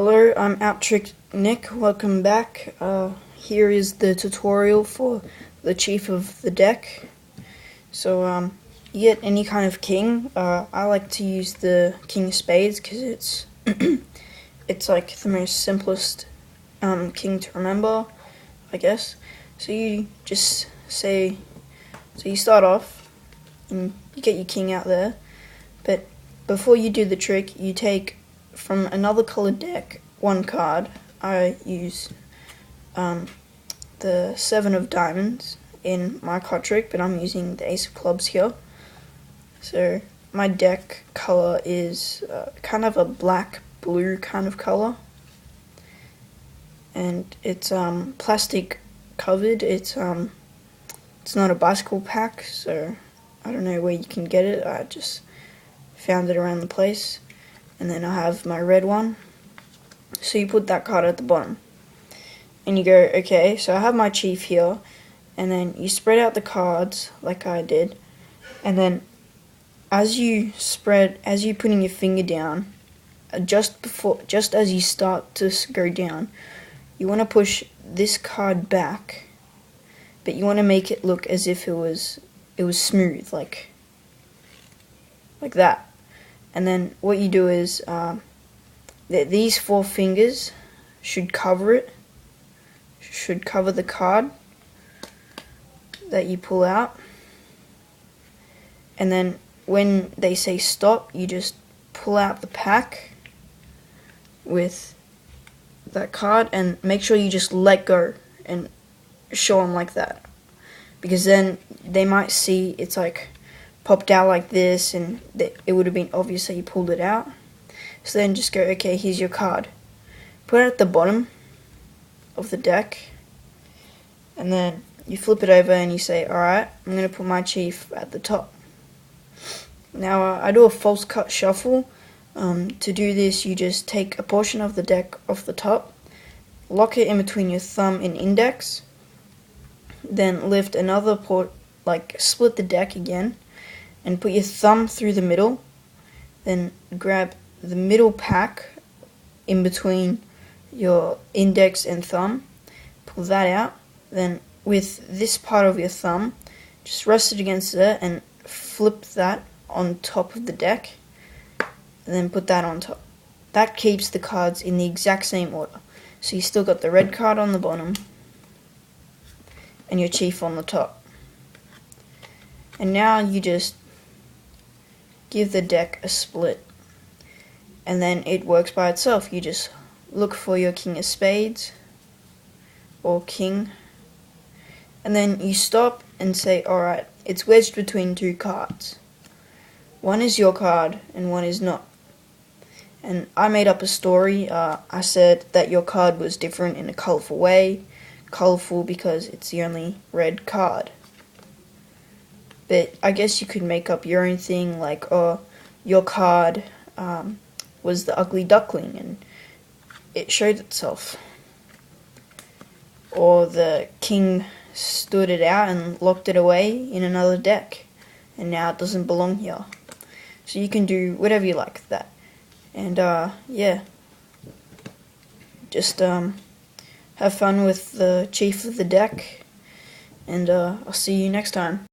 Hello, I'm Outtrick Nick. Welcome back. Here is the tutorial for the chief of the deck. So, you get any kind of king. I like to use the king of spades because it's it's like the most simplest king to remember, I guess. So you just say, so you start off and you get your king out there, but before you do the trick, you take from another colored deck one card. I use the 7 of diamonds in my card trick, but I'm using the ace of clubs here. So my deck color is kind of a black blue kind of color, and it's plastic covered. It's not a bicycle pack, so I don't know where you can get it. I just found it around the place. And then I have my red one. So you put that card at the bottom. And you go, okay, so I have my chief here. And then you spread out the cards like I did. And then as you putting your finger down, just as you start to go down, you want to push this card back. But you want to make it look as if it was smooth, like that. And then what you do is these 4 fingers should cover it, should cover the card that you pull out. And then when they say stop, you just pull out the pack with that card and make sure you just let go and show them like that. Because then they might see it's like popped out like this, and it would have been obvious that you pulled it out. So then just go, okay, here's your card. Put it at the bottom of the deck, and then you flip it over and you say, alright, I'm going to put my chief at the top. Now I do a false cut shuffle. To do this, you just take a portion of the deck off the top, lock it in between your thumb and index, then lift another split the deck again, and put your thumb through the middle, then grab the middle pack in between your index and thumb, pull that out, then with this part of your thumb, just rest it against it and flip that on top of the deck, and then put that on top. That keeps the cards in the exact same order. So you still got the red card on the bottom, and your chief on the top. And now you just give the deck a split, and then it works by itself. You just look for your king of spades or king, and then you stop and say, alright, it's wedged between 2 cards. One is your card and one is not. And I made up a story. I said that your card was different in a colorful way. Colorful because it's the only red card. But I guess you could make up your own thing, like, oh, your card was the ugly duckling and it showed itself. Or the king stood it out and locked it away in another deck, and now it doesn't belong here. So you can do whatever you like with that. And yeah, just have fun with the chief of the deck, and I'll see you next time.